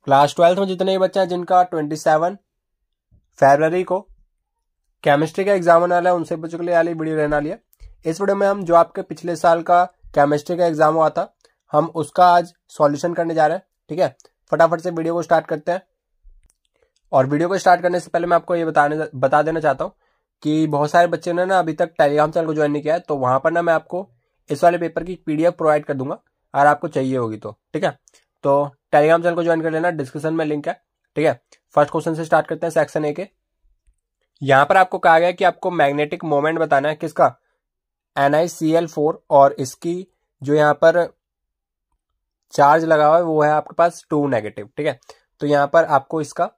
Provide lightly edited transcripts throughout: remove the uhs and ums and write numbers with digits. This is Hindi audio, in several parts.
क्लास 12th में जितने भी बच्चे हैं जिनका 27 फरवरी को केमिस्ट्री का एग्जाम होने वाला है, उनसे बच्चों के लिए वाली वीडियो रहने वाली है। इस वीडियो में हम जो आपके पिछले साल का केमिस्ट्री का एग्जाम हुआ था, हम उसका आज सॉल्यूशन करने जा रहे हैं। ठीक है, फटाफट से वीडियो को स्टार्ट करते हैं। और वीडियो को स्टार्ट करने से पहले मैं आपको ये बता देना चाहता हूँ कि बहुत सारे बच्चे ने ना अभी तक टेलीग्राम चैनल को ज्वाइन नहीं किया है, तो वहां पर ना मैं आपको इस वाले पेपर की PDF प्रोवाइड कर दूंगा अगर आपको चाहिए होगी तो। ठीक है, तो टेलीग्राम चैनल को ज्वाइन कर लेना, डिस्क्रिप्शन में लिंक है। ठीक है, फर्स्ट क्वेश्चन से स्टार्ट करते हैं, सेक्शन ए के। यहां पर आपको कहा गया कि आपको मैग्नेटिक मोमेंट बताना है किसका, NiCl4, और इसकी जो यहाँ पर चार्ज लगा हुआ है वो है आपके पास 2 नेगेटिव। ठीक है, तो यहाँ पर आपको इसका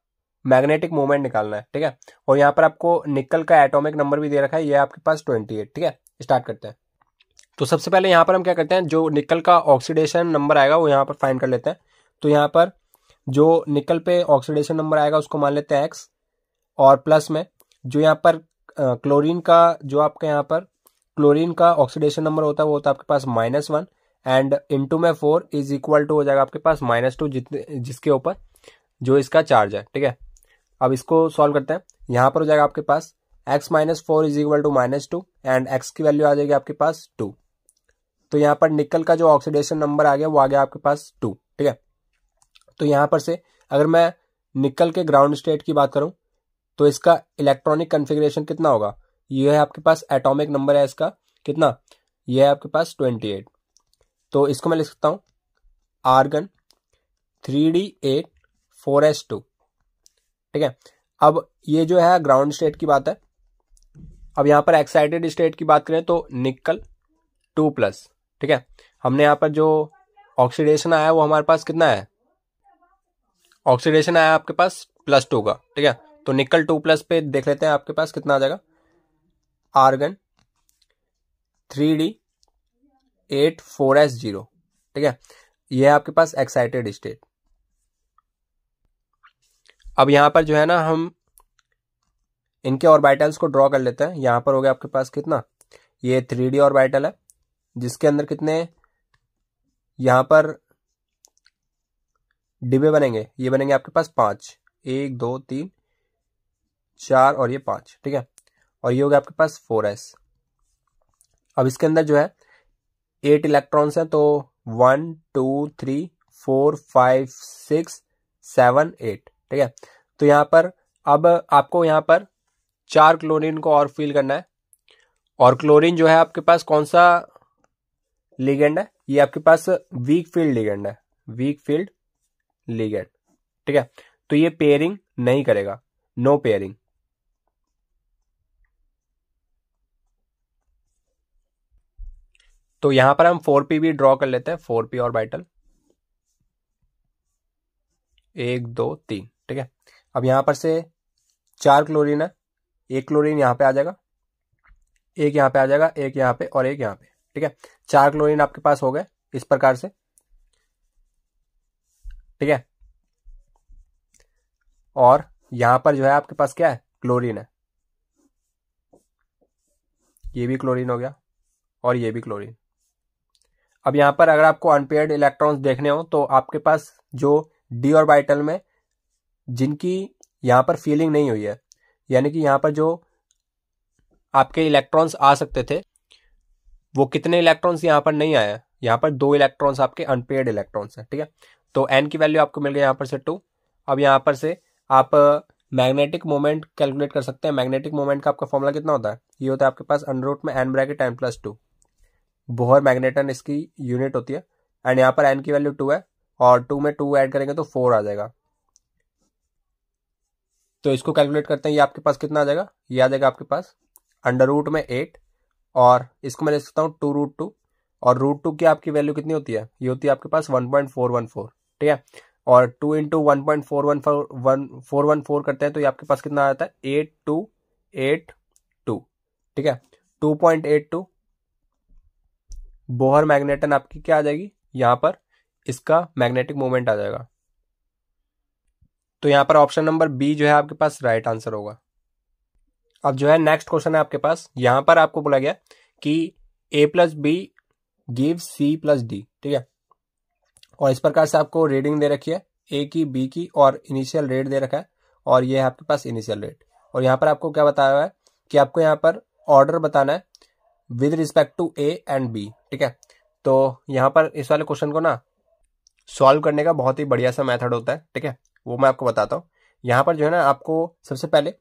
मैग्नेटिक मोमेंट निकालना है। ठीक है, और यहाँ पर आपको निकल का एटॉमिक नंबर भी दे रखा है, ये आपके पास 28। ठीक है, स्टार्ट करते हैं। तो सबसे पहले यहाँ पर हम क्या करते हैं, जो निकल का ऑक्सीडेशन नंबर आएगा वो यहाँ पर फाइंड कर लेते हैं। तो यहाँ पर जो निकल पे ऑक्सीडेशन नंबर आएगा उसको मान लेते हैं X, और प्लस में जो यहाँ पर क्लोरीन का जो आपके यहाँ पर क्लोरीन का ऑक्सीडेशन नंबर होता है वो होता है आपके पास -1, एंड इंटू में 4 इज इक्वल टू हो जाएगा आपके पास -2, जिसके ऊपर जो इसका चार्ज है। ठीक है, अब इसको सॉल्व करते हैं। यहाँ पर हो जाएगा आपके पास x - 4 is equal to -2, and x की वैल्यू आ जाएगी आपके पास 2। तो यहाँ पर निकल का जो ऑक्सीडेशन नंबर आ गया वो आ गया आपके पास 2। ठीक है, तो यहाँ पर से अगर मैं निकल के ग्राउंड स्टेट की बात करूं तो इसका इलेक्ट्रॉनिक कन्फिग्रेशन कितना होगा, ये है आपके पास एटॉमिक नंबर है इसका कितना, ये है आपके पास 28। तो इसको मैं लिख सकता हूं आर्गन 3D8 4s2। ठीक है, अब ये जो है ग्राउंड स्टेट की बात है। अब यहां पर एक्साइटेड स्टेट की बात करें तो निकल 2+। ठीक है, हमने यहां पर जो ऑक्सीडेशन आया वो हमारे पास कितना है, ऑक्सीडेशन आया आपके पास +2 का। ठीक है, तो निकल 2+ पे देख लेते हैं आपके पास कितना आ जाएगा, आर्गन 3D8 4s0। ठीक है, यह है आपके पास एक्साइटेड स्टेट। अब यहां पर जो है ना हम इनके ऑर्बिटल्स को ड्रॉ कर लेते हैं। यहां पर हो गया आपके पास कितना, ये 3D ऑर्बिटल है जिसके अंदर कितने यहां पर डिब्बे बनेंगे, ये बनेंगे आपके पास 5, 1 2 3 4 और ये 5। ठीक है, और ये हो गया आपके पास 4s। अब इसके अंदर जो है 8 इलेक्ट्रॉन्स हैं, तो 1 2 3 4 5 6 7 8। ठीक है, तो यहाँ पर अब आपको यहाँ पर 4 क्लोरीन को और फिल करना है, और क्लोरीन जो है आपके पास कौन सा लिगेंड है, ये आपके पास वीक फील्ड लिगेंड है, वीक फील्ड लिगेंड। ठीक है, तो ये पेयरिंग नहीं करेगा, नो पेयरिंग। तो यहां पर हम 4p भी ड्रॉ कर लेते हैं, 4p ऑर्बिटल 1 2 3। ठीक है, अब यहां पर से 4 क्लोरीन है, एक क्लोरीन यहां पे आ जाएगा, एक यहां पे आ जाएगा, एक यहां पे और एक यहां पे। ठीक है, 4 क्लोरीन आपके पास हो गए इस प्रकार से। ठीक है, और यहां पर जो है आपके पास क्या है, क्लोरीन है, ये भी क्लोरीन हो गया और ये भी क्लोरीन। अब यहां पर अगर आपको अनपेयर्ड इलेक्ट्रॉन्स देखने हो तो आपके पास जो डी ऑर्बिटल में जिनकी यहां पर फीलिंग नहीं हुई है, यानी कि यहां पर जो आपके इलेक्ट्रॉन्स आ सकते थे वो कितने इलेक्ट्रॉन्स यहां पर नहीं आए, यहां पर 2 इलेक्ट्रॉन्स आपके अनपेयर्ड इलेक्ट्रॉन्स हैं। ठीक है, तो n की वैल्यू आपको मिल गई यहां पर से 2। अब यहां पर से आप मैग्नेटिक मोमेंट कैलकुलेट कर सकते हैं। मैग्नेटिक मोमेंट का आपका फॉर्मूला कितना होता है, ये होता है आपके पास √ में n/n+2, बोहर मैग्नेटन इसकी यूनिट होती है, एंड यहाँ पर n की वैल्यू 2 है, और 2 में 2 ऐड करेंगे तो 4 आ जाएगा। तो इसको कैलकुलेट करते हैं, ये आपके पास कितना आ जाएगा, ये आ जाएगा आपके पास √ में 8, और इसको मैं लिख सकता हूँ 2√2, और √2 की आपकी वैल्यू कितनी होती है, ये होती है आपके पास 1.414। ठीक है, और 2 × 1.414 करते हैं तो ये आपके पास कितना आता है, 8282। ठीक है, 2.82 बोहर मैग्नेटन आपकी क्या आ जाएगी, यहां पर इसका मैग्नेटिक मोमेंट आ जाएगा। तो यहां पर ऑप्शन नंबर बी जो है आपके पास राइट आंसर होगा। अब जो है नेक्स्ट क्वेश्चन है आपके पास, यहां पर आपको बोला गया कि A + B gives C + D। ठीक है, और इस प्रकार से आपको रीडिंग दे रखी है ए की, बी की और इनिशियल रेट दे रखा है, और ये है आपके पास इनिशियल रेट। और यहाँ पर आपको क्या बताया हुआ है कि आपको यहाँ पर ऑर्डर बताना है with respect to A and B, ठीक है। तो यहाँ पर इस वाले क्वेश्चन को ना सॉल्व करने का बहुत ही बढ़िया सा मेथड होता है, ठीक है, वो मैं आपको बताता हूँ। यहाँ पर जो है ना आपको सबसे पहले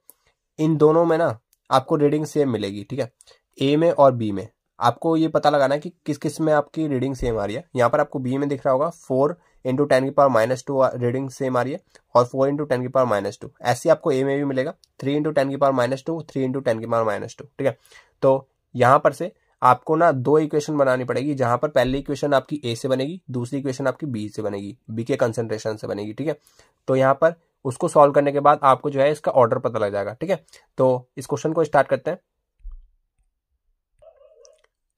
इन दोनों में ना आपको रीडिंग सेम मिलेगी, ठीक है, ए में और बी में। आपको ये पता लगाना है कि किस किस में आपकी रीडिंग सेम आ रही है। यहाँ पर आपको बी में दिख रहा होगा 4 इंटू 10 की पावर -2 रीडिंग सेम आ रही है, और 4 इंटू 10 की पावर -2। ऐसे आपको ए में भी मिलेगा 3 इंटू 10 की पावर -2, 3 इंटू 10 की पावर -2, ठीक है। तो यहाँ पर से आपको ना दो इक्वेशन बनानी पड़ेगी, जहां पर पहली इक्वेशन आपकी ए से बनेगी, दूसरी इक्वेशन आपकी बी से बनेगी, बी के कंसंट्रेशन से बनेगी, ठीक है। तो यहाँ पर उसको सॉल्व करने के बाद आपको जो है इसका ऑर्डर पता लग जाएगा, ठीक है। तो इस क्वेश्चन को स्टार्ट करते हैं।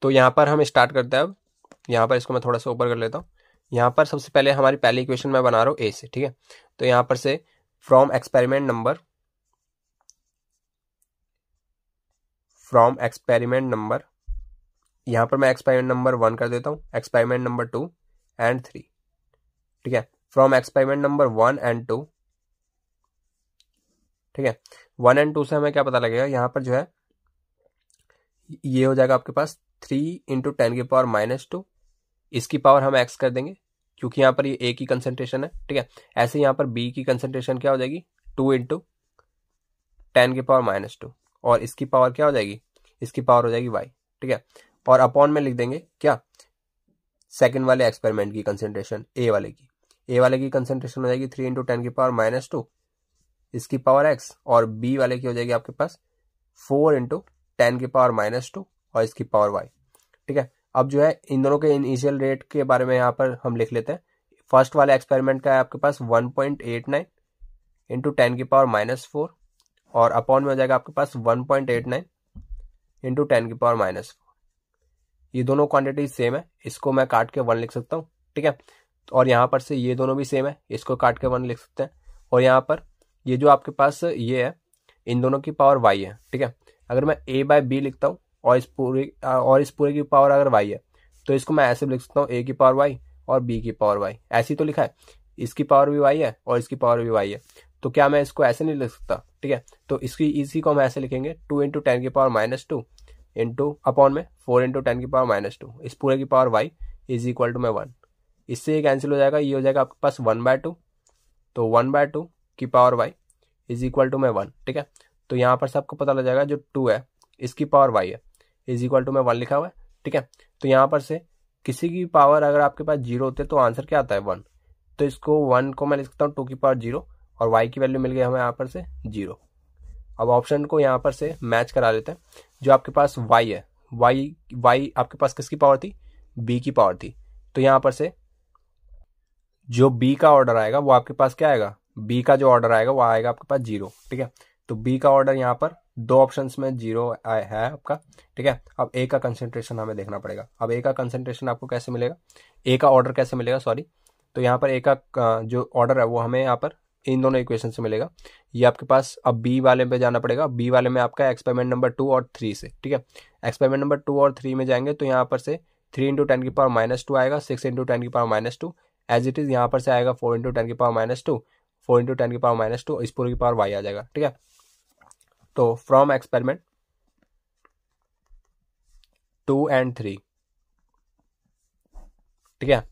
तो यहाँ पर हम स्टार्ट करते हैं। अब यहाँ पर इसको मैं थोड़ा सा ऊपर कर लेता हूँ। यहाँ पर सबसे पहले हमारी पहली इक्वेशन मैं बना रहा हूँ ए से, ठीक है। तो यहाँ पर से फ्रॉम एक्सपेरिमेंट नंबर यहाँ पर मैं एक्सपेरिमेंट नंबर 1 कर देता हूँ, एक्सपेरिमेंट नंबर 2 एंड 3, ठीक है। फ्रॉम एक्सपेरिमेंट नंबर 1 एंड 2, ठीक है। 1 एंड 2 से हमें क्या पता लगेगा, यहाँ पर जो है ये हो जाएगा आपके पास 3 इंटू 10 की पावर -2, इसकी पावर हम x कर देंगे क्योंकि यहाँ पर ये a की कंसंट्रेशन है, ठीक है। ऐसे यहाँ पर b की कंसंट्रेशन क्या हो जाएगी 2 इंटू 10 की पावर -2, और इसकी पावर क्या हो जाएगी, इसकी पावर हो जाएगी y, ठीक है। और अपॉन में लिख देंगे क्या, सेकंड वाले एक्सपेरिमेंट की कंसंट्रेशन ए वाले की कंसंट्रेशन हो जाएगी 3 इंटू 10 की पावर -2, इसकी पावर x, और बी वाले की हो जाएगी आपके पास 4 इंटू 10 की पावर -2 और इसकी पावर y, ठीक है। अब जो है इन दोनों के इनिशियल रेट के बारे में यहाँ पर हम लिख लेते हैं। फर्स्ट वाले एक्सपेरिमेंट का है आपके पास 1.89 इंटू 10 की पावर -4, और अपॉन में हो जाएगा आपके पास 1.89 इंटू 10 की पावर -4। ये दोनों क्वांटिटी सेम है, इसको मैं काट के 1 लिख सकता हूँ, ठीक है। और यहाँ पर से ये दोनों भी सेम है, इसको काट के 1 लिख सकते हैं। और यहाँ पर ये जो आपके पास ये है, इन दोनों की पावर y है, ठीक है। अगर मैं a/b लिखता हूँ और इस पूरे की पावर अगर y है, तो इसको मैं ऐसे लिख सकता हूँ a की पावर y और b की पावर y। ऐसी तो लिखा है, इसकी पावर भी y है और इसकी पावर भी y है, तो क्या मैं इसको ऐसे नहीं लिख सकता, ठीक है। तो इसी को हम ऐसे लिखेंगे 2 इंटू 10 की पावर -2 इंटू अपॉन में 4 इंटू 10 की पावर -2, इस पूरे की power y is equal to में 1। इससे ये कैंसिल हो जाएगा, ये हो जाएगा आपके पास 1/2, तो 1/2 की power y is equal to में 1, ठीक है। तो यहाँ पर सबको पता लग जाएगा जो 2 है इसकी पावर y है इज इक्वल टू में 1 लिखा हुआ है, ठीक है। तो यहाँ पर से किसी की पावर अगर आपके पास 0 होते तो आंसर क्या आता है 1, तो इसको 1 को मैं लिख सकता हूँ 2 की पावर 0, और y की वैल्यू मिल गई हमें यहाँ पर से 0। अब ऑप्शन को यहाँ पर से मैच करा लेते हैं। जो आपके पास y है, y आपके पास किसकी पावर थी, b की पावर थी, तो यहाँ पर से जो b का ऑर्डर आएगा वो आपके पास क्या आएगा, b का जो ऑर्डर आएगा वो आएगा आपके पास 0, ठीक है। तो b का ऑर्डर यहाँ पर दो ऑप्शंस में 0 है आपका, ठीक है। अब a का कंसंट्रेशन हमें देखना पड़ेगा। अब a का कंसंट्रेशन आपको कैसे मिलेगा, a का ऑर्डर कैसे मिलेगा, सॉरी। तो यहाँ पर a का जो ऑर्डर है वो हमें यहाँ पर इन दोनों इक्वेशन से मिलेगा। ये आपके पास अब बी वाले पे जाना पड़ेगा, बी वाले में आपका एक्सपेरिमेंट नंबर 2 और 3 से, ठीक है। एक्सपेरिमेंट नंबर 2 और 3 में जाएंगे तो यहाँ पर से 3 इंटू 10 की पावर -2 आएगा, 6 इंटू 10 की पावर -2 एज इट इज, यहाँ पर से आएगा 4 इंटू 10 की पावर -2, 4 इंटू 10 की पावर -2, इस पूरे की पावर y आ जाएगा, ठीक है। तो फ्रॉम एक्सपेरिमेंट 2 एंड 3, ठीक है।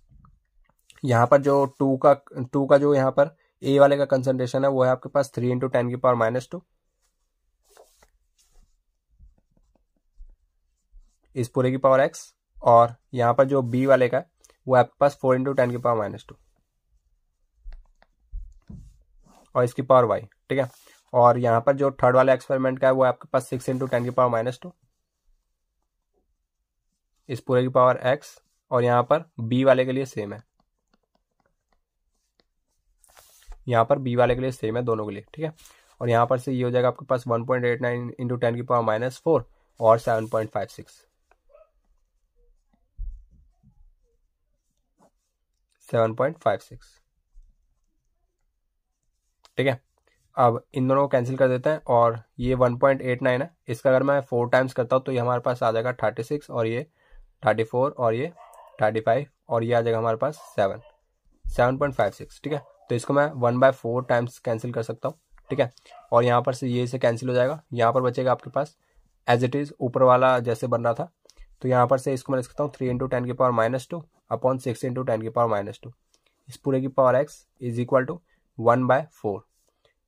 यहाँ पर जो 2 का जो यहाँ पर ए वाले का कंसंट्रेशन है वो है आपके पास 3 इंटू 10 की पावर -2, इस पूरे की पावर x, और यहाँ पर जो बी वाले का है वो आपके पास 4 इंटू 10 की पावर -2 और इसकी पावर y, ठीक है। और यहाँ पर जो थर्ड वाले एक्सपेरिमेंट का है वो आपके पास 6 इंटू 10 की पावर -2, इस पूरे की पावर x, और यहाँ पर b वाले के लिए सेम है, यहाँ पर b वाले के लिए सेम है दोनों के लिए, ठीक है। और यहाँ पर से ये हो जाएगा आपके पास 1.89 इंटू 10 की पावर -4 और 7.56, ठीक है। अब इन दोनों को कैंसिल कर देते हैं, और ये 1.89 है, इसका अगर मैं 4 टाइम्स करता हूँ तो ये हमारे पास आ जाएगा 36, और ये 34, और ये 35, और ये आ जाएगा हमारे पास 7.56, ठीक है। तो तो इसको मैं 1/4 टाइम्स कैंसिल कर सकता हूँ, ठीक है। और यहाँ पर से ये से कैंसिल हो जाएगा, यहाँ पर बचेगा आपके पास एज इट इज़ ऊपर वाला जैसे बन रहा था। तो यहाँ पर से इसको मैं लिख सकता हूँ 3 × 10⁻² अपॉन 6 × 10⁻²। इस पूरे की power x is equal to 1/4।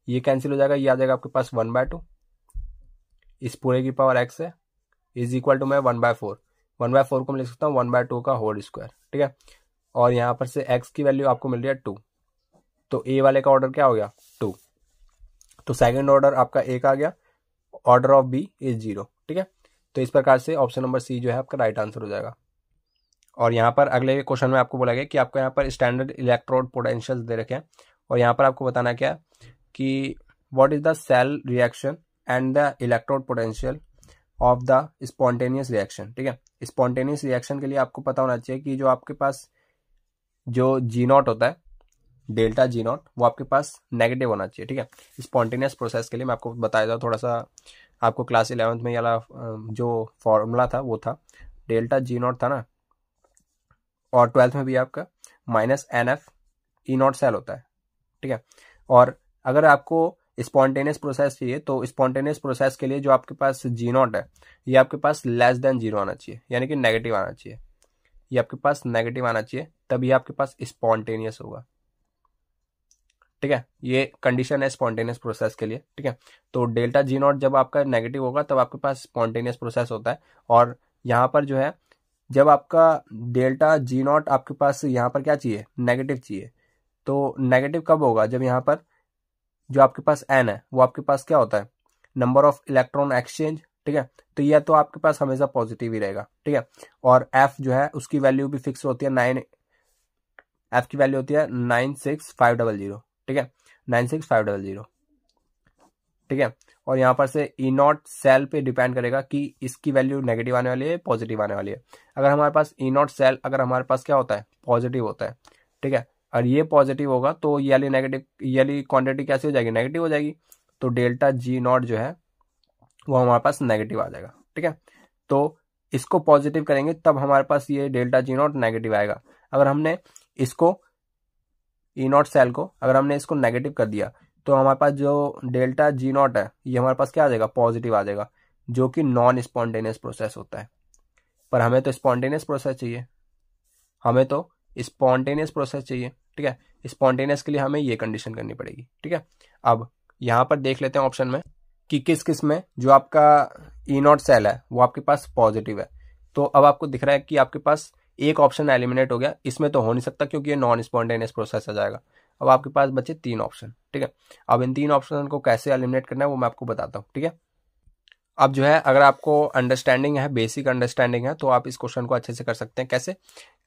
ये कैंसिल हो जाएगा, ये आ जाएगा आपके पास 1/2। इस पूरे की पावर x है इज इक्वल टू मैं 1/4 को मैं लिख सकता हूँ 1/2 का होल स्क्वायर, ठीक है। और यहाँ पर से x की वैल्यू आपको मिल रही है 2, तो a वाले का ऑर्डर क्या हो गया 2, तो सेकंड ऑर्डर आपका a का आ गया, ऑर्डर ऑफ b इज 0, ठीक है। तो इस प्रकार से ऑप्शन नंबर सी जो है आपका राइट आंसर हो जाएगा। और यहाँ पर अगले क्वेश्चन में आपको बोला गया कि आपको यहाँ पर स्टैंडर्ड इलेक्ट्रोड पोटेंशियल दे रखे हैं, और यहाँ पर आपको बताना क्या है कि what is the cell reaction and the electrode potential of the spontaneous reaction, ठीक है। स्पॉन्टेनियस रिएक्शन के लिए आपको पता होना चाहिए कि जो आपके पास जो G0 होता है, डेल्टा G0, वो आपके पास नेगेटिव होना चाहिए, ठीक है। स्पॉन्टेनियस प्रोसेस के लिए मैं आपको बताया था, थोड़ा सा आपको क्लास 11th में वाला जो फॉर्मूला था वो था डेल्टा G0 था ना, और 12th में भी आपका -NF E0 सेल होता है, ठीक है। और अगर आपको स्पॉन्टेनियस प्रोसेस चाहिए तो स्पॉन्टेनियस प्रोसेस के लिए जो आपके पास G0 है ये आपके पास लेस देन 0 आना चाहिए, यानी कि नेगेटिव आना चाहिए, ये आपके पास नेगेटिव आना चाहिए, तभी आपके पास स्पॉन्टेनियस होगा, ठीक है। ये कंडीशन है स्पॉन्टेनियस प्रोसेस के लिए, ठीक है। तो डेल्टा G0 जब आपका नेगेटिव होगा तब आपके पास स्पॉन्टेनियस प्रोसेस होता है। और यहाँ पर जो है जब आपका डेल्टा G0 आपके पास यहाँ पर क्या चाहिए, नेगेटिव चाहिए, तो नेगेटिव कब होगा, जब यहाँ पर जो आपके पास n है वो आपके पास क्या होता है, नंबर ऑफ इलेक्ट्रॉन एक्सचेंज, ठीक है। तो यह तो आपके पास हमेशा पॉजिटिव ही रहेगा, ठीक है। और f जो है उसकी वैल्यू भी फिक्स होती है 9, f की वैल्यू होती है 96500, ठीक है, 96500, ठीक है। और यहाँ पर से E0 सेल पे डिपेंड करेगा कि इसकी वैल्यू नेगेटिव आने वाली है पॉजिटिव आने वाली है। अगर हमारे पास E0 सेल अगर हमारे पास क्या होता है, पॉजिटिव होता है, ठीक है, और ये पॉजिटिव होगा तो ये वाली नेगेटिव, ये वाली क्वांटिटी कैसी हो जाएगी, नेगेटिव हो जाएगी, तो डेल्टा G0 जो है वो हमारे पास नेगेटिव आ जाएगा, ठीक है। तो इसको पॉजिटिव करेंगे तब हमारे पास ये डेल्टा G0 नेगेटिव आएगा। अगर हमने इसको E0 सेल को अगर हमने इसको नेगेटिव कर दिया तो हमारे पास जो डेल्टा G0 है ये हमारे पास क्या आ जाएगा, पॉजिटिव आ जाएगा, जो कि नॉन स्पॉन्टेनियस प्रोसेस होता है। पर हमें तो स्पॉन्टेनियस प्रोसेस चाहिए, हमें तो स्पॉन्टेनियस प्रोसेस चाहिए, ठीक है। स्पॉन्टेनियस के लिए हमें ये कंडीशन करनी पड़ेगी, ठीक है। अब यहाँ पर देख लेते हैं ऑप्शन में कि किस किस में जो आपका E0 सेल है वो आपके पास पॉजिटिव है। तो अब आपको दिख रहा है कि आपके पास एक ऑप्शन एलिमिनेट हो गया, इसमें तो हो नहीं सकता क्योंकि ये नॉन स्पॉन्टेनियस प्रोसेस आ जाएगा। अब आपके पास बचे 3 ऑप्शन, ठीक है। अब इन 3 ऑप्शन को कैसे एलिमिनेट करना है वो मैं आपको बताता हूँ, ठीक है। अब जो है अगर आपको अंडरस्टैंडिंग है, बेसिक अंडरस्टैंडिंग है, तो आप इस क्वेश्चन को अच्छे से कर सकते हैं। कैसे,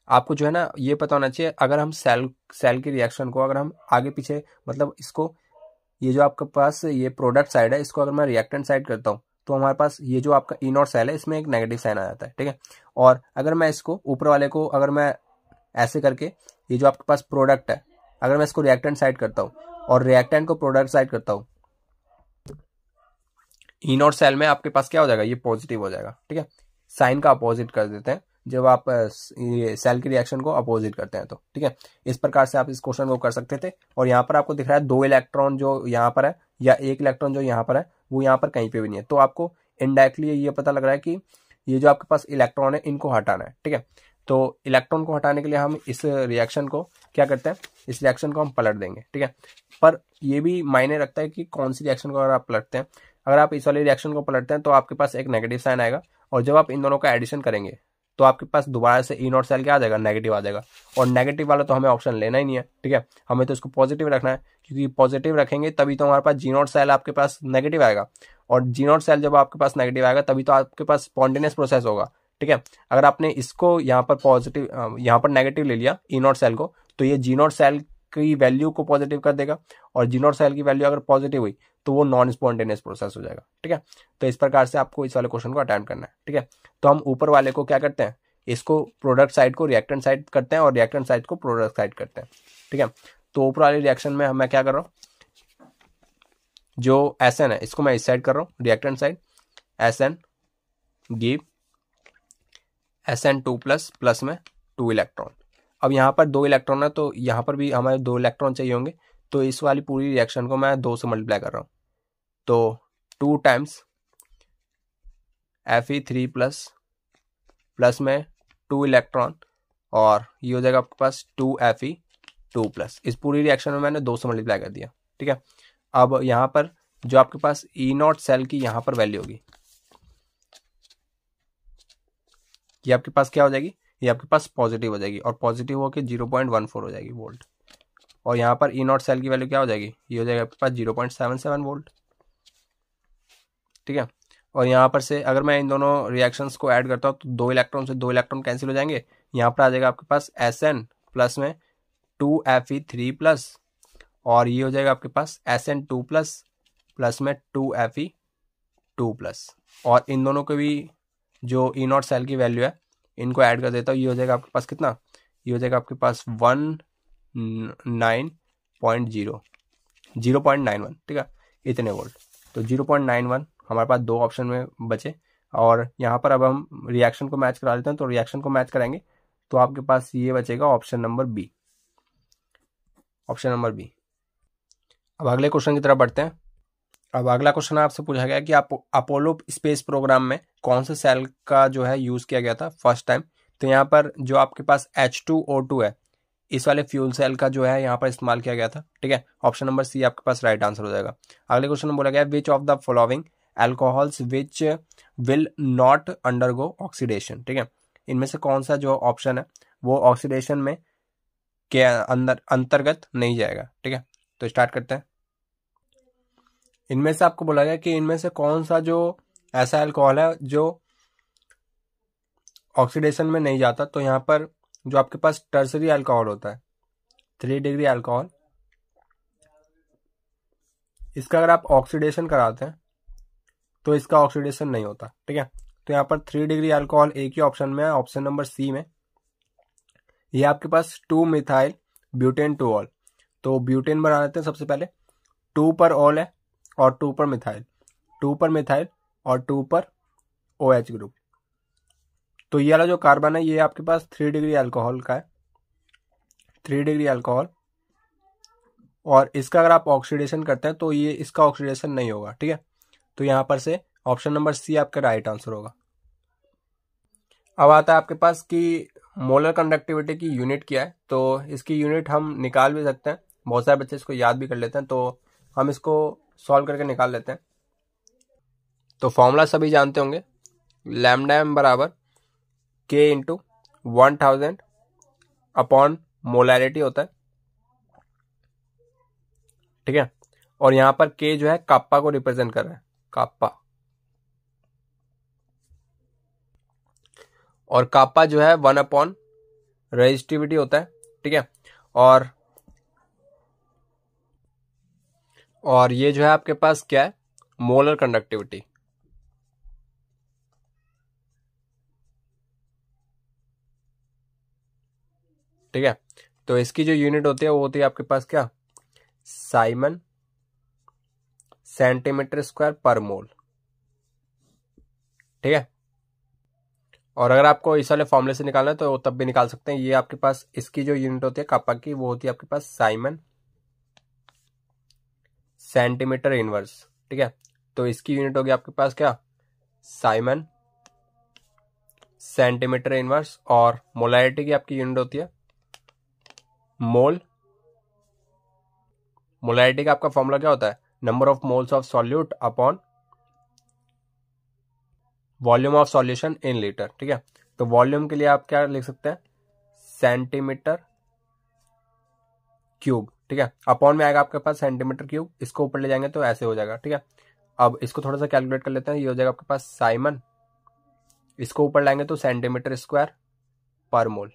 आपको जो है ना ये पता होना चाहिए, अगर हम सेल की रिएक्शन को अगर हम आगे पीछे, मतलब इसको, ये जो आपके पास ये प्रोडक्ट साइड है, इसको अगर मैं रिएक्टेंट साइड करता हूँ तो हमारे पास ये जो आपका E0 सेल है इसमें एक नेगेटिव साइन आ जाता है, ठीक है। और अगर मैं इसको ऊपर वाले को अगर मैं ऐसे करके, ये जो आपके पास प्रोडक्ट है, अगर मैं इसको रिएक्टेंट साइड करता हूँ और रिएक्टेंट को प्रोडक्ट साइड करता हूँ, E0 सेल में आपके पास क्या हो जाएगा, ये पॉजिटिव हो जाएगा, ठीक है। साइन का अपोजिट कर देते हैं जब आप ये सेल की रिएक्शन को अपोजिट करते हैं तो, ठीक है। इस प्रकार से आप इस क्वेश्चन को कर सकते थे। और यहाँ पर आपको दिख रहा है 2 इलेक्ट्रॉन जो यहाँ पर है या 1 इलेक्ट्रॉन जो यहाँ पर है वो यहाँ पर कहीं पे भी नहीं है, तो आपको इनडायरेक्टली ये पता लग रहा है कि ये जो आपके पास इलेक्ट्रॉन है इनको हटाना है, ठीक है। तो इलेक्ट्रॉन को हटाने के लिए हम इस रिएक्शन को क्या करते हैं, इस रिएक्शन को हम पलट देंगे, ठीक है। पर ये भी मायने रखता है कि कौन सी रिएक्शन को अगर आप पलटते हैं। अगर आप इस वाले रिएक्शन को पलटते हैं तो आपके पास एक नेगेटिव साइन आएगा, और जब आप इन दोनों का एडिशन करेंगे तो आपके पास दोबारा से E0 सेल क्या आ जाएगा, नेगेटिव आ जाएगा। और नेगेटिव वाला तो हमें ऑप्शन लेना ही नहीं है, ठीक है, हमें तो इसको पॉजिटिव रखना है, क्योंकि पॉजिटिव रखेंगे तभी तो हमारे पास G0 सेल आपके पास नेगेटिव आएगा। और G0 सेल जब आपके पास नेगेटिव आएगा तभी तो आपके पास स्पॉन्टेनियस प्रोसेस होगा, ठीक है। अगर आपने इसको यहाँ पर पॉजिटिव, यहाँ पर नेगेटिव ले लिया E0 सेल को, तो ये G0 सेल की वैल्यू को पॉजिटिव कर देगा, और G0 सेल की वैल्यू अगर पॉजिटिव हुई तो वो नॉन स्पॉन्टेनियस प्रोसेस हो जाएगा, ठीक है। तो इस प्रकार से आपको इस वाले क्वेश्चन को अटेम्प्ट करना है, ठीक है। तो हम ऊपर वाले को क्या करते हैं, इसको प्रोडक्ट साइड को रिएक्टेंट साइड करते हैं और रिएक्टेंट साइड को प्रोडक्ट साइड करते हैं, ठीक है। तो ऊपर वाले रिएक्शन में मैं क्या कर रहा हूँ, जो SN है इसको मैं इस साइड कर रहा हूँ, reactant side, SN give SN2 plus में 2 इलेक्ट्रॉन। अब यहाँ पर 2 इलेक्ट्रॉन है तो यहाँ पर भी हमारे 2 इलेक्ट्रॉन चाहिए होंगे, तो इस वाली पूरी रिएक्शन को मैं 2 से मल्टीप्लाई कर रहा हूँ, तो 2 टाइम्स Fe3 प्लस में 2 इलेक्ट्रॉन, और ये हो जाएगा आपके पास 2Fe2 इस पूरी रिएक्शन में मैंने 2 से मल्टीप्लाई कर दिया। ठीक है, अब यहाँ पर जो आपके पास E0 सेल की यहाँ पर वैल्यू होगी, ये आपके पास क्या हो जाएगी, ये आपके पास पॉजिटिव हो जाएगी, और पॉजिटिव होकर 0.14 हो जाएगी वोल्ट। और यहाँ पर E0 सेल की वैल्यू क्या हो जाएगी, ये हो जाएगा आपके पास 0.77 वोल्ट। ठीक है, और यहाँ पर से अगर मैं इन दोनों रिएक्शंस को ऐड करता हूँ तो 2 इलेक्ट्रॉन से 2 इलेक्ट्रॉन कैंसिल हो जाएंगे, यहाँ पर आ जाएगा आपके पास Sn प्लस में 2Fe3 और ये हो जाएगा आपके पास Sn2 प्लस में 2Fe2 और इन दोनों के भी जो E0 सेल की वैल्यू है इनको ऐड कर देता हूँ, ये हो जाएगा आपके पास कितना, ये हो जाएगा आपके पास 0.91। ठीक है, इतने वोल्ट। तो 0.91 हमारे पास 2 ऑप्शन में बचे, और यहाँ पर अब हम रिएक्शन को मैच करा लेते हैं। तो रिएक्शन को मैच कराएंगे तो आपके पास ये बचेगा option number B, option number B. अब अगले क्वेश्चन की तरफ बढ़ते हैं। अब अगला क्वेश्चन आपसे पूछा गया कि अपोलो स्पेस प्रोग्राम में कौन से सेल का जो है यूज किया गया था फर्स्ट टाइम। तो यहाँ पर जो आपके पास H2O2 है, इस वाले फ्यूल सेल का जो है यहाँ पर इस्तेमाल किया गया था। ठीक है, ऑप्शन नंबर सी आपके पास राइट आंसर हो जाएगा। अगले क्वेश्चन में बोला गया which of the following alcohols which will not undergo oxidation. ठीक है, इनमें से कौन सा जो ऑप्शन है वो ऑक्सीडेशन में के अंदर अंतर्गत नहीं जाएगा। ठीक है, तो स्टार्ट करते हैं। इनमें से आपको बोला गया कि इनमें से कौन सा जो ऐसा अल्कोहल है जो ऑक्सीडेशन में नहीं जाता। तो यहाँ पर जो आपके पास टर्सरी अल्कोहल होता है 3 डिग्री अल्कोहल, इसका अगर आप ऑक्सीडेशन कराते हैं तो इसका ऑक्सीडेशन नहीं होता। ठीक है, तो यहाँ पर 3 डिग्री अल्कोहल एक ही ऑप्शन में है, ऑप्शन नंबर सी में। ये आपके पास 2 मिथाइल ब्यूटेन 2 ऑल, तो ब्यूटेन बना लेते हैं सबसे पहले। 2 पर ऑल है और 2 पर मिथाइल, 2 पर मिथाइल और 2 पर OH ग्रुप। तो ये वाला जो कार्बन है ये आपके पास 3 डिग्री अल्कोहल का है, 3 डिग्री अल्कोहल, और इसका अगर आप ऑक्सीडेशन करते हैं तो ये इसका ऑक्सीडेशन नहीं होगा। ठीक है, तो यहाँ पर से ऑप्शन नंबर सी आपका राइट आंसर होगा। अब आता है आपके पास कि मोलर कंडक्टिविटी की यूनिट क्या है। तो इसकी यूनिट हम निकाल भी सकते हैं, बहुत सारे बच्चे इसको याद भी कर लेते हैं, तो हम इसको सॉल्व करके निकाल लेते हैं। तो फॉर्मूला सभी जानते होंगे, लैम्डा एम बराबर K इंटू 1000 अपॉन मोलैरिटी होता है। ठीक है, और यहां पर K जो है काप्पा को रिप्रेजेंट कर रहा है, काप्पा, और काप्पा जो है 1 अपॉन रेजिस्टिविटी होता है। ठीक है, और ये जो है आपके पास क्या है, मोलर कंडक्टिविटी। ठीक है, तो इसकी जो यूनिट होती है वो होती है आपके पास क्या, साइमन सेंटीमीटर स्क्वायर पर मोल। ठीक है, और अगर आपको इस वाले फॉर्मूले से निकालना है तो तब भी निकाल सकते हैं। ये आपके पास इसकी जो यूनिट होती है काप्पा की वो होती है आपके पास साइमन सेंटीमीटर इनवर्स। ठीक है, तो इसकी यूनिट होगी आपके पास क्या, साइमन सेंटीमीटर इनवर्स, और मोलैरिटी की आपकी यूनिट होती है मोल। मोलैरिटी का आपका फॉर्मूला क्या होता है, number of moles of solute upon volume of solution in litre. ठीक है, तो वॉल्यूम के लिए आप क्या लिख सकते हैं, सेंटीमीटर क्यूब। ठीक है, अपॉन में आएगा आपके पास सेंटीमीटर क्यूब, इसको ऊपर ले जाएंगे तो ऐसे हो जाएगा। ठीक है, अब इसको थोड़ा सा कैलकुलेट कर लेते हैं। ये हो जाएगा आपके पास साइमन, इसको ऊपर लाएंगे तो सेंटीमीटर स्क्वायर पर मोल।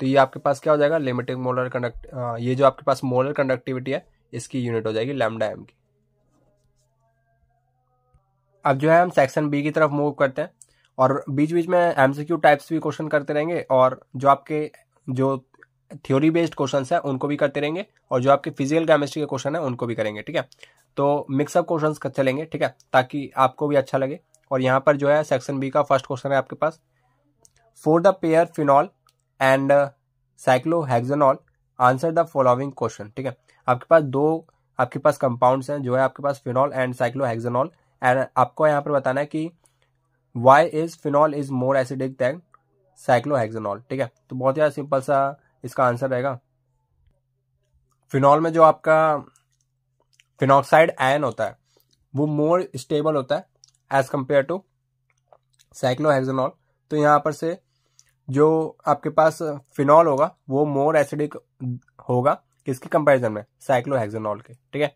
तो ये आपके पास क्या हो जाएगा, लिमिटिंग मोलर ये जो आपके पास मोलर कंडक्टिविटी है इसकी यूनिट हो जाएगी लैम्डा एम की। अब जो है हम सेक्शन बी की तरफ मूव करते हैं, और बीच बीच में एमसीक्यू टाइप्स भी क्वेश्चन करते रहेंगे, और जो आपके जो थ्योरी बेस्ड क्वेश्चन है उनको भी करते रहेंगे, और जो आपके फिजिकल केमिस्ट्री के क्वेश्चन है उनको भी करेंगे। ठीक है, तो मिक्सअप क्वेश्चन चलेंगे। ठीक है, ताकि आपको भी अच्छा लगे। और यहाँ पर जो है सेक्शन बी का फर्स्ट क्वेश्चन है आपके पास, for the pair phenol and cyclohexanol answer the following question. ठीक है, आपके पास दो आपके पास कंपाउंड्स हैं, जो है आपके पास फिनॉल एंड साइक्लोहेक्सेनॉल, एंड आपको यहाँ पर बताना है कि why is phenol is more acidic than cyclohexanol. ठीक है, तो बहुत ही सिंपल सा इसका आंसर रहेगा। फिनॉल में जो आपका फिनॉक्साइड आयन होता है वो मोर स्टेबल होता है एज कंपेयर टू साइक्लोहेक्सेनॉल। तो यहाँ पर से जो आपके पास फिनॉल होगा वो मोर एसिडिक होगा किसके कंपैरिजन में, साइक्लोहेक्सेनॉल के। ठीक है,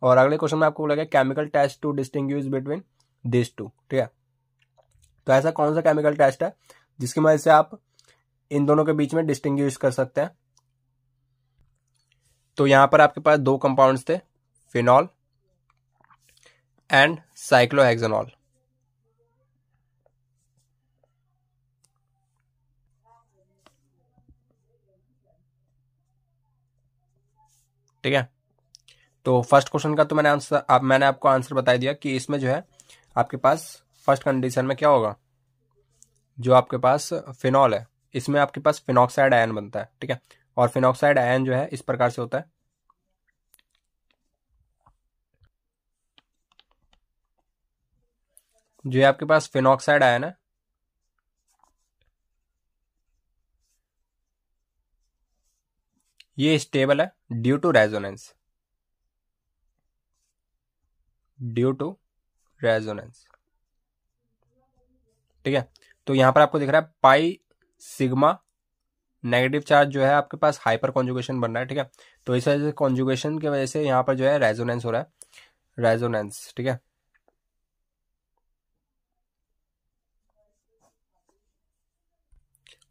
और अगले क्वेश्चन में आपको बोला chemical test to distinguish between this two. ठीक है, तो ऐसा कौन सा केमिकल टेस्ट है जिसकी मदद से आप इन दोनों के बीच में डिस्टिंग्विश कर सकते हैं। तो यहां पर आपके पास दो कंपाउंड्स थे, फिनॉल एंड साइक्लोहेक्सेनॉल। ठीक है, तो फर्स्ट क्वेश्चन का तो मैंने आपको आंसर बता दिया कि इसमें जो है आपके पास फर्स्ट कंडीशन में क्या होगा, जो आपके पास फिनॉल है इसमें आपके पास फिनॉक्साइड आयन बनता है। ठीक है, और फिनॉक्साइड आयन जो है इस प्रकार से होता है, जो है आपके पास फिनॉक्साइड आयन है ये स्टेबल है due to resonance, due to resonance. ठीक है, तो यहां पर आपको दिख रहा है पाई सिग्मा नेगेटिव चार्ज जो है आपके पास हाइपर कॉन्जुगेशन बन रहा है। ठीक है, तो इस वजह से कॉन्जुगेशन की वजह से यहाँ पर जो है रेजोनेंस हो रहा है, रेजोनेंस। ठीक है,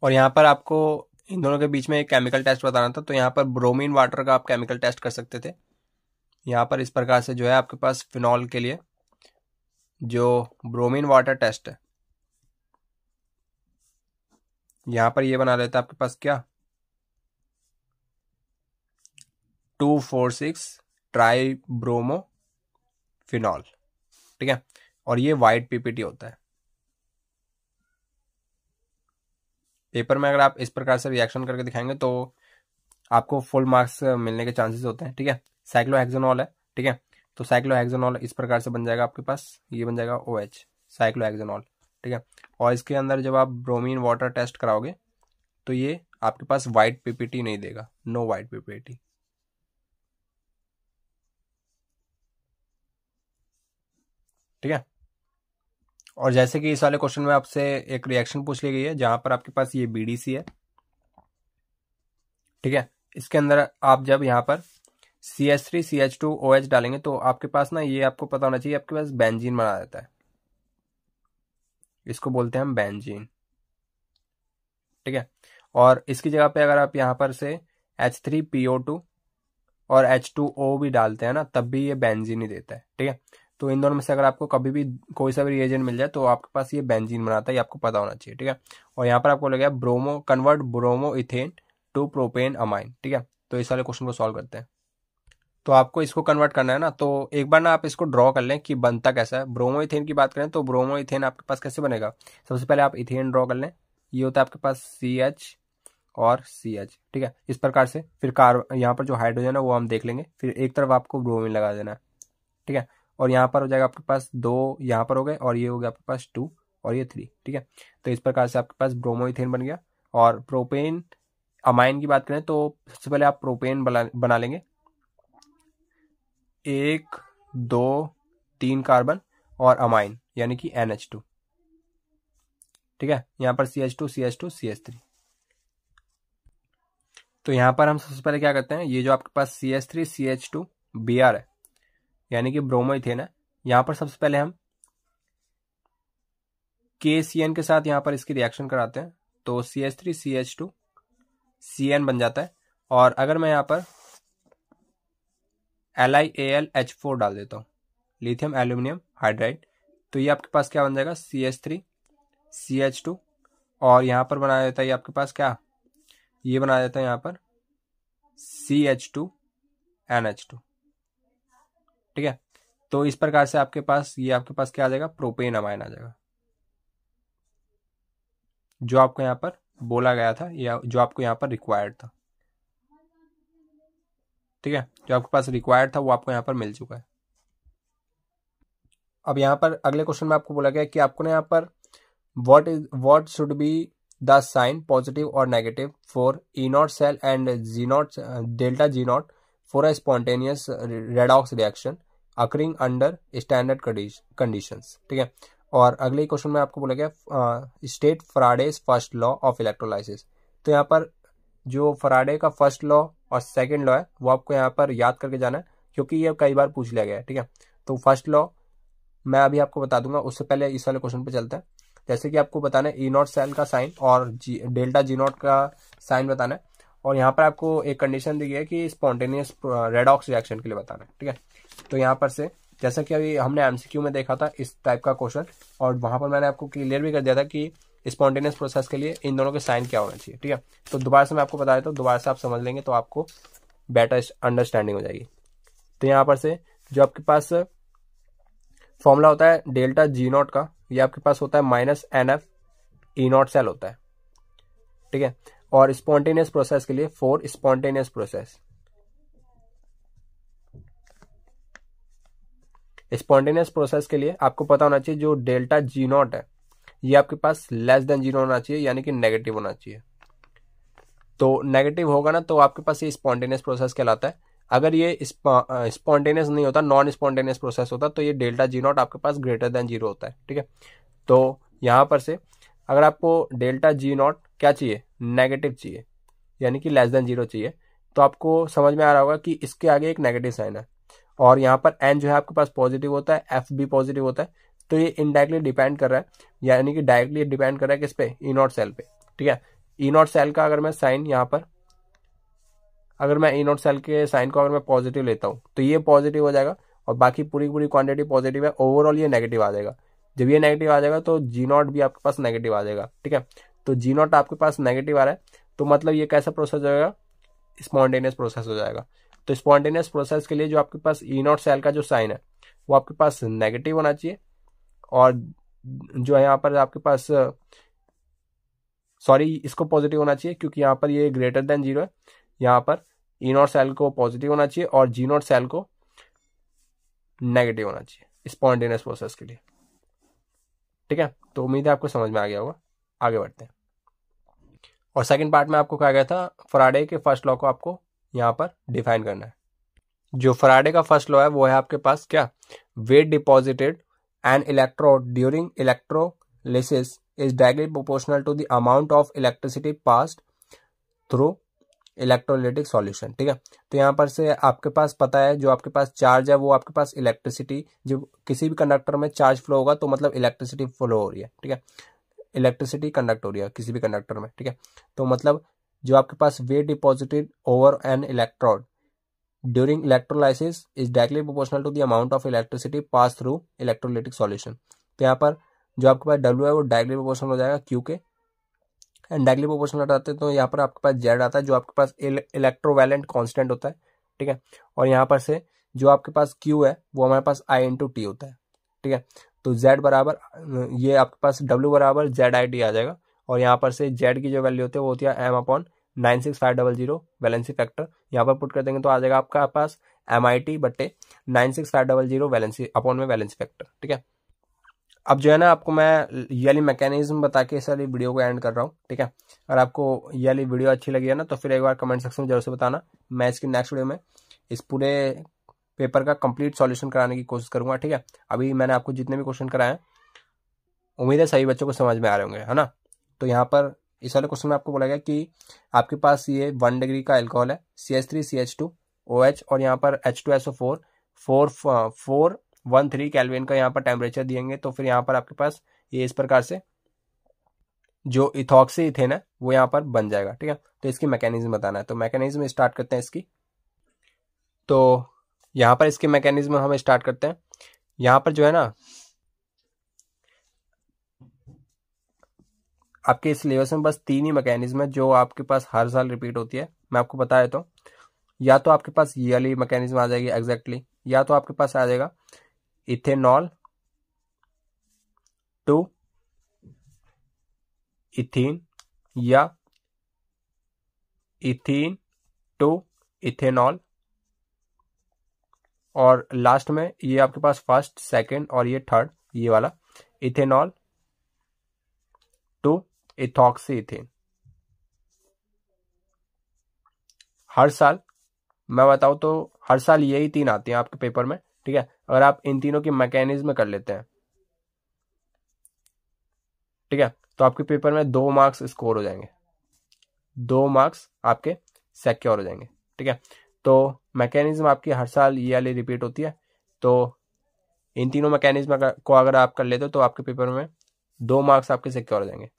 और यहाँ पर आपको इन दोनों के बीच में एक केमिकल टेस्ट बताना था, तो यहाँ पर ब्रोमीन वाटर का आप केमिकल टेस्ट कर सकते थे। यहाँ पर इस प्रकार से जो है आपके पास फिनॉल के लिए जो ब्रोमीन वाटर टेस्ट है, यहाँ पर ये बना लेता है आपके पास क्या 2,4,6 ट्राई ब्रोमो फिनॉल। ठीक है, और ये वाइट पीपीटी होता है। पेपर में अगर आप इस प्रकार से रिएक्शन करके दिखाएंगे तो आपको फुल मार्क्स मिलने के चांसेस होते हैं। ठीक है, साइक्लोहेक्सेनॉल है। ठीक है, तो साइक्लोहेक्सेनॉल इस प्रकार से बन जाएगा आपके पास, ये बन जाएगा OH साइक्लोहेक्सेनॉल। ठीक है, और इसके अंदर जब आप ब्रोमीन वाटर टेस्ट कराओगे तो ये आपके पास वाइट पीपीटी नहीं देगा, नो वाइट पीपीटी। ठीक है, और जैसे कि इस वाले क्वेश्चन में आपसे एक रिएक्शन पूछ ली गई है जहां पर आपके पास ये BDC है। ठीक है, इसके अंदर आप जब यहाँ पर CH3CH2OH डालेंगे तो आपके पास ना, ये आपको पता होना चाहिए, आपके पास बेंजीन बना देता है, इसको बोलते हैं हम बेंजीन। ठीक है, और इसकी जगह पे अगर आप यहाँ पर से H3PO2 और H2O भी डालते हैं ना, तब भी ये बेंजीन ही देता है। ठीक है, तो इन दोनों में से अगर आपको कभी भी कोई सा भी रिएजेंट मिल जाए तो आपके पास ये बेंजीन बनाता है, ये आपको पता होना चाहिए। ठीक है, और यहाँ पर आपको लगेगा bromo convert bromoethane to propane amine. ठीक है, तो इस वाले क्वेश्चन को सॉल्व करते हैं। तो आपको इसको कन्वर्ट करना है ना, तो एक बार ना आप इसको ड्रॉ कर लें कि बनता कैसा है। ब्रोमो इथेन की बात करें तो ब्रोमो इथेन आपके पास कैसे बनेगा, सबसे पहले आप इथेन ड्रॉ कर लें, ये होता है आपके पास CH और CH। ठीक है, इस प्रकार से फिर यहाँ पर जो हाइड्रोजन है वो हम देख लेंगे, फिर एक तरफ आपको ब्रोमीन लगा देना है। ठीक है, और यहाँ पर हो जाएगा आपके पास 2, यहाँ पर हो गए, और ये हो गया आपके पास 2 और ये 3। ठीक है, तो इस प्रकार से आपके पास ब्रोमो इथेन बन गया। और प्रोपेन अमाइन की बात करें तो सबसे पहले आप प्रोपेन बना लेंगे, 1 2 3 कार्बन और अमाइन यानी कि NH2। ठीक है, यहाँ पर CH2 CH2 CH3। तो यहाँ पर हम सबसे पहले क्या करते हैं, ये जो आपके पास CH3 CH2 Br है यानी कि ब्रोमो इथेन है, यहाँ पर सबसे पहले हम KCN के साथ यहाँ पर इसकी रिएक्शन कराते हैं, तो CH3 CH2 CN बन जाता है। और अगर मैं यहाँ पर LiAlH4 डाल देता हूँ, लिथियम एल्यूमिनियम हाइड्राइड, तो ये आपके पास क्या बन जाएगा CH3 CH2, और यहाँ पर बना देता है ये आपके पास क्या, ये बना देता है यहाँ पर CH2 NH2। ठीक है, तो इस प्रकार से आपके पास ये आपके पास क्या आ जाएगा, प्रोपेन अमाइन आ जाएगा, जो आपको यहाँ पर बोला गया था या जो आपको यहाँ पर रिक्वायर्ड था। ठीक है, जो आपके पास रिक्वायर्ड था वो आपको यहाँ पर मिल चुका है। अब यहाँ पर अगले क्वेश्चन में आपको बोला गया कि आपको ना यहाँ पर what should be the sign positive और negative for E not cell and G naught delta G naught for a spontaneous redox reaction occurring under standard conditions. ठीक है, और अगले क्वेश्चन में आपको बोला गया state Faraday's first law of electrolysis. तो यहाँ पर जो फराडे का फर्स्ट लॉ और सेकंड लॉ है वो आपको यहाँ पर याद करके जाना है, क्योंकि ये कई बार पूछ लिया गया है। ठीक है, तो फर्स्ट लॉ मैं अभी आपको बता दूंगा, उससे पहले इस वाले क्वेश्चन पे चलते हैं। जैसे कि आपको बताना है ई नॉट सेल का साइन और डेल्टा जी नॉट का साइन बताना है, और यहाँ पर आपको एक कंडीशन दी गई है कि स्पॉन्टेनियस रेडॉक्स रिएक्शन के लिए बताना है। ठीक है, तो यहाँ पर से जैसा कि अभी हमने एमसीक्यू में देखा था इस टाइप का क्वेश्चन, और वहां पर मैंने आपको क्लियर भी कर दिया था कि स्पॉन्टेनियस प्रोसेस के लिए इन दोनों के साइन क्या होना चाहिए। ठीक है, तो दोबारा से मैं आपको बता देता हूँ, दोबारा से आप समझ लेंगे तो आपको बेटर अंडरस्टैंडिंग हो जाएगी। तो यहाँ पर से जो आपके पास फॉर्मूला होता है डेल्टा जी नॉट का, ये आपके पास होता है minus N F E not cell होता है। ठीक है, और स्पॉन्टेनियस प्रोसेस के लिए for spontaneous process, spontaneous process के लिए आपको पता होना चाहिए जो डेल्टा जी नॉट है ये आपके पास लेस देन जीरो होना चाहिए, यानी कि नेगेटिव होना चाहिए। तो नेगेटिव होगा ना तो आपके पास ये स्पॉन्टेनियस प्रोसेस कहलाता है। अगर ये स्पॉन्टेनियस नहीं होता, नॉन स्पॉन्टेनियस प्रोसेस होता, तो ये डेल्टा जी नॉट आपके पास ग्रेटर देन जीरो होता है। ठीक है, तो यहाँ पर से अगर आपको डेल्टा जी नॉट क्या चाहिए, नेगेटिव चाहिए, यानी कि लेस देन जीरो चाहिए, तो आपको समझ में आ रहा होगा कि इसके आगे एक नेगेटिव साइन है, और यहाँ पर एन जो है आपके पास पॉजिटिव होता है, एफ भी पॉजिटिव होता है, तो ये इनडायरेक्टली डिपेंड कर रहा है, यानी कि डायरेक्टली डिपेंड कर रहा है किस पे, ई नॉट सेल पे। ठीक है, ई नॉट सेल का अगर मैं साइन यहाँ पर, अगर मैं ई नॉट सेल के साइन को अगर मैं पॉजिटिव लेता हूँ तो ये पॉजिटिव हो जाएगा, और बाकी पूरी पूरी क्वांटिटी पॉजिटिव है, ओवरऑल ये नेगेटिव आ जाएगा। जब ये नेगेटिव आ जाएगा तो जी नॉट भी आपके पास नेगेटिव आ जाएगा। ठीक है, तो जी नॉट आपके पास नेगेटिव आ रहा है, तो मतलब ये कैसा प्रोसेस हो जाएगा, स्पॉन्टेनियस प्रोसेस हो जाएगा। तो स्पॉन्टेनियस प्रोसेस के लिए जो आपके पास ई नॉट सेल का जो साइन है वो आपके पास नेगेटिव होना चाहिए, और जो है यहाँ पर आपके पास सॉरी इसको पॉजिटिव होना चाहिए, क्योंकि यहाँ पर ये ग्रेटर देन जीरो है। यहाँ पर ई नॉट सेल को पॉजिटिव होना चाहिए और जी नॉट सेल को नेगेटिव होना चाहिए स्पॉन्टेनियस प्रोसेस के लिए। ठीक है, तो उम्मीद है आपको समझ में आ गया होगा। आगे बढ़ते हैं, और सेकंड पार्ट में आपको कहा गया था फराडे के फर्स्ट लॉ को आपको यहाँ पर डिफाइन करना है। जो फराडे का फर्स्ट लॉ है वो है आपके पास क्या, weight deposited an electrode during electrolysis is directly proportional to the amount of electricity passed through electrolytic solution. ठीक है, तो यहाँ पर से आपके पास पता है जो आपके पास चार्ज है वो आपके पास इलेक्ट्रिसिटी, जो किसी भी कंडक्टर में चार्ज फ्लो होगा तो मतलब इलेक्ट्रिसिटी फ्लो हो रही है। ठीक है, इलेक्ट्रिसिटी कंडक्ट हो रही है किसी भी कंडक्टर में। ठीक है, तो मतलब जो आपके पास weight deposited over an electrode during electrolysis is directly proportional to the amount of electricity pass through electrolytic solution. तो यहाँ पर जो आपके पास डब्ल्यू है वो डायरेक्टली प्रोपोर्शनल हो जाएगा क्यू के, एंड डायरेक्टली प्रोपोर्शनल हटाते हैं तो यहाँ पर आपके पास जेड आता है जो आपके पास इलेक्ट्रोवैलेंट कांस्टेंट होता है। ठीक है, और यहाँ पर से जो आपके पास क्यू है वो हमारे पास आई इंटू टी होता है। ठीक है, तो जेड बराबर ये आपके पास डब्ल्यू बराबर जेड आई टी आ जाएगा, और यहाँ पर से जेड की जो वैल्यू होती है वो होती है एम अपॉन 96500 वैलेंसी फैक्टर। यहाँ पर पुट कर देंगे तो आ जाएगा आपका पास एम आई टी बट्टे 96500 वैलेंसी अपॉन में वैलेंसी फैक्टर। ठीक है, अब जो है ना आपको मैं ये वाली मैकेनिज्म बता के इस वाली वीडियो को एंड कर रहा हूँ। ठीक है, अगर आपको ये वाली वीडियो अच्छी लगी है ना तो फिर एक बार कमेंट सेक्शन में जरूर से बताना, मैं इसकी नेक्स्ट वीडियो में इस पूरे पेपर का कंप्लीट सॉल्यूशन कराने की कोशिश करूंगा। ठीक है, अभी मैंने आपको जितने भी क्वेश्चन कराए हैं उम्मीद है सभी बच्चों को समझ में आ रहे होंगे, है ना। तो यहाँ पर इस वाले क्वेश्चन में आपको बोला गया कि आपके पास ये 1 डिग्री का अल्कोहल है CH3CH2OH, और यहाँ पर H2SO4 413 केल्विन का यहाँ पर टेम्परेचर दिएंगे, तो फिर यहाँ पर आपके पास ये इस प्रकार से जो इथॉक्सी इथेन है वो यहाँ पर बन जाएगा। ठीक है, तो इसकी मैकेनिज्म बताना है, तो मैकेनिज्म स्टार्ट करते हैं इसकी। तो यहाँ पर इसके मैकेनिज्म हम स्टार्ट करते हैं। यहाँ पर जो है ना आपके इस सिलेबस में बस 3 ही मैकेनिज्म है जो आपके पास हर साल रिपीट होती है। मैं आपको बता देता हूँ, या तो आपके पास ये वाली मैकेनिज्म आ जाएगी एग्जैक्टली, या तो आपके पास आ जाएगा इथेनॉल टू इथीन, या इथीन टू इथेनॉल, और लास्ट में ये आपके पास फर्स्ट, सेकंड और ये थर्ड, ये वाला इथेनॉल टू इथॉक्सी इथेन। हर साल मैं बताऊं तो हर साल यही 3 आती हैं आपके पेपर में, ठीक है। अगर आप इन तीनों की मैकेनिज्म कर लेते हैं, ठीक है, तो आपके पेपर में 2 मार्क्स स्कोर हो जाएंगे, 2 मार्क्स आपके सिक्योर हो जाएंगे, ठीक है। तो मैकेनिज्म आपकी हर साल ये वाली रिपीट होती है, तो इन तीनों मैकेनिज्म को अगर आप कर लेते हो तो आपके पेपर में 2 मार्क्स आपके सिक्योर हो जाएंगे।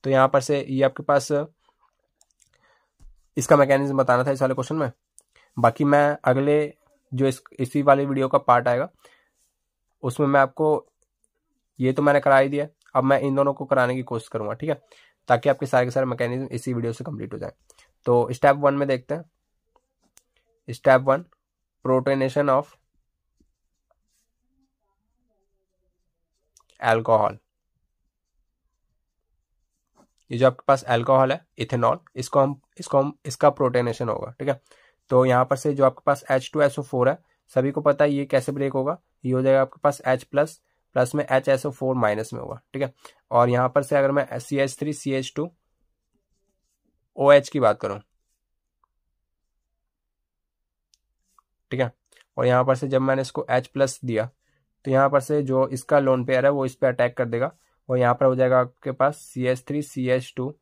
तो यहाँ पर से ये आपके पास इसका मैकेनिज्म बताना था इस वाले क्वेश्चन में। बाकी मैं अगले जो इसी वाले वीडियो का पार्ट आएगा उसमें मैं आपको, ये तो मैंने करा ही दिया, अब मैं इन दोनों को कराने की कोशिश करूंगा, ठीक है, ताकि आपके सारे के सारे मैकेनिज्म इसी वीडियो से कंप्लीट हो जाए। तो स्टेप 1 में देखते हैं। Step 1, protonation of alcohol. ये जो आपके पास अल्कोहल है इथेनॉल, इसका प्रोटोनेशन होगा, ठीक है। तो यहाँ पर से जो आपके पास H2SO4 है, सभी को पता है ये कैसे ब्रेक होगा, ये हो जाएगा आपके पास H प्लस प्लस में HSO4 माइनस में होगा, ठीक है। और यहाँ पर से अगर मैं CH3CH2OH की बात करूं, ठीक है, और यहाँ पर से जब मैंने इसको H प्लस दिया तो यहाँ पर से जो इसका लोन पेयर है वो इस पर अटैक कर देगा और यहाँ पर हो जाएगा आपके पास CH3CH2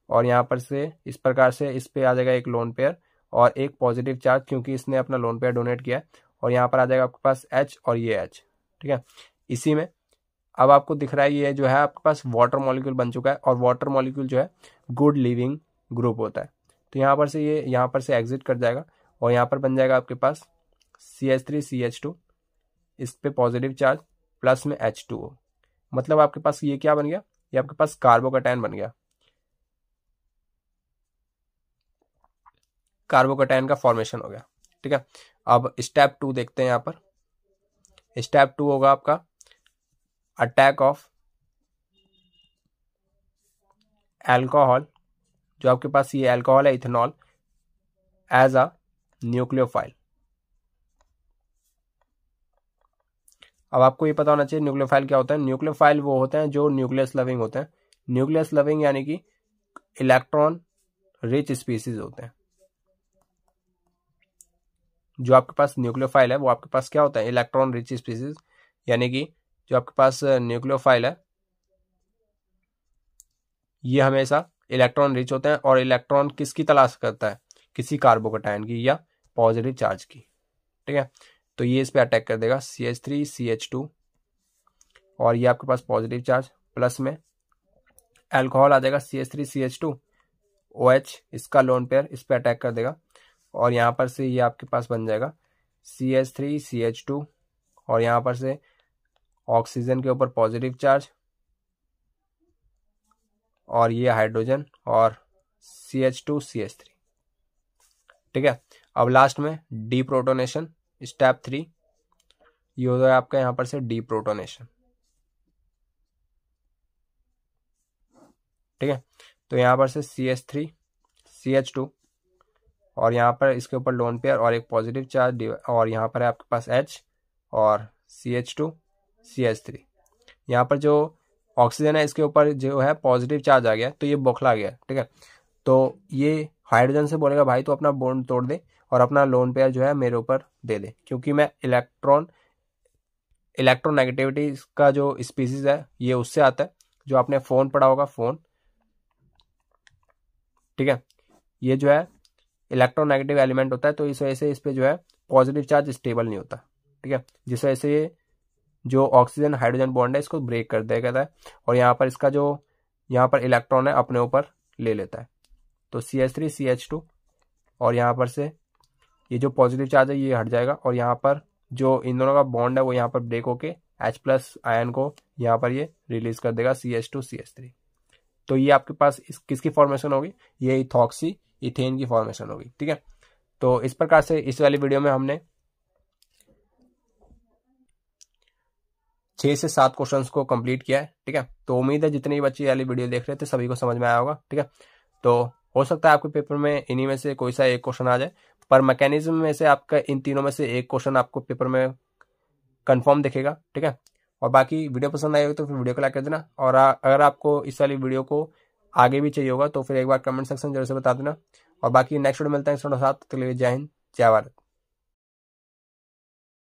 और यहाँ पर से इस प्रकार से इस पे आ जाएगा एक लोन पेयर और एक पॉजिटिव चार्ज, क्योंकि इसने अपना लोन पेयर डोनेट किया है, और यहाँ पर आ जाएगा आपके पास H और ये H, ठीक है। इसी में अब आपको दिख रहा है ये जो है आपके पास वाटर मॉलिक्यूल बन चुका है, और वाटर मॉलिक्यूल जो है गुड लिविंग ग्रुप होता है। तो यहाँ पर से ये यहाँ पर से एग्जिट कर जाएगा और यहाँ पर बन जाएगा आपके पास CH3CH2, इस पे पॉजिटिव चार्ज प्लस में H2O, मतलब आपके पास ये क्या बन गया, ये आपके पास कार्बोकैटायन बन गया, कार्बोकैटायन का फॉर्मेशन हो गया, ठीक है। अब स्टेप 2 देखते हैं। यहाँ पर स्टेप 2 होगा आपका अटैक ऑफ अल्कोहल, जो आपके पास ये अल्कोहल है इथेनॉल, एज अ न्यूक्लियोफाइल। अब आपको ये पता होना चाहिए न्यूक्लियोफाइल क्या होता है। न्यूक्लियोफाइल वो होते हैं जो न्यूक्लियस लविंग होते हैं। न्यूक्लियस लविंग यानी कि इलेक्ट्रॉन रिच स्पीसीज होते हैं। जो आपके पास न्यूक्लियोफाइल है वो आपके पास क्या होता है, इलेक्ट्रॉन रिच स्पीसीज, यानी कि जो आपके पास न्यूक्लियोफाइल है ये हमेशा इलेक्ट्रॉन रिच होते हैं, और इलेक्ट्रॉन किसकी तलाश करता है, किसी कार्बोकैटायन की या पॉजिटिव चार्ज की, ठीक है। तो ये इस पे अटैक कर देगा CH3CH2 और ये आपके पास पॉजिटिव चार्ज प्लस में अल्कोहल आ जाएगा CH3CH2OH, इसका लोन पेयर इस पे अटैक कर देगा और यहाँ पर से ये आपके पास बन जाएगा CH3CH2 और यहाँ पर से ऑक्सीजन के ऊपर पॉजिटिव चार्ज और ये हाइड्रोजन और CH2CH3, ठीक है। अब लास्ट में डीप्रोटोनेशन, स्टेप 3, ये हो जाएगा आपका यहाँ पर से डीप्रोटोनेशन, ठीक है। तो यहाँ पर से CH3CH2 और यहाँ पर इसके ऊपर लोन पेयर और एक पॉजिटिव चार्ज, और यहाँ पर है आपके पास H और CH2CH3। यहाँ पर जो ऑक्सीजन है इसके ऊपर जो है पॉजिटिव चार्ज आ गया, तो ये बौखला गया, ठीक है। तो ये हाइड्रोजन से बोलेगा भाई तो अपना बॉन्ड तोड़ दे और अपना लोन पेयर जो है मेरे ऊपर दे दे, क्योंकि मैं इलेक्ट्रोनेगेटिविटी का जो स्पीसीज है ये उससे आता है, जो आपने फोन पढ़ा होगा, फोन, ठीक है। ये जो है इलेक्ट्रोनेगेटिव एलिमेंट होता है, तो इस वजह से इस पे जो है पॉजिटिव चार्ज स्टेबल नहीं होता, ठीक है, जिस वजह से ये जो ऑक्सीजन हाइड्रोजन बॉन्ड है इसको ब्रेक कर देता है और यहाँ पर इसका जो यहाँ पर इलेक्ट्रॉन है अपने ऊपर ले लेता है। तो CH3CH2 और यहाँ पर से ये जो पॉजिटिव चार्ज है ये हट जाएगा और यहाँ पर जो इन दोनों का बॉन्ड है वो यहाँ पर ब्रेक होके H प्लस आयन को यहाँ पर ये रिलीज कर देगा CH2CH3। तो ये आपके पास किसकी फॉर्मेशन होगी, ये इथॉक्सी इथेन की फॉर्मेशन होगी, ठीक है। तो इस प्रकार से इस वाली वीडियो में हमने 6 से 7 क्वेश्चंस को कंप्लीट किया है, ठीक है। तो उम्मीद है जितने बच्चे वाली वीडियो देख रहे थे सभी को समझ में आया होगा, ठीक है। तो हो सकता है आपके पेपर में इन्हीं में से कोई सा एक क्वेश्चन आ जाए, पर मैकेनिज्म में से आपका इन तीनों में से एक क्वेश्चन आपको पेपर में कंफर्म दिखेगा। ठीक है, और बाकी वीडियो पसंद आई हो तो फिर वीडियो को लाइक कर देना, और अगर आपको इस वाली वीडियो को आगे भी चाहिए होगा तो फिर एक बार कमेंट सेक्शन जरूर से बता देना। और बाकी नेक्स्ट वीडियो मिलते हैं साथ, तो जय हिंद जय भारत।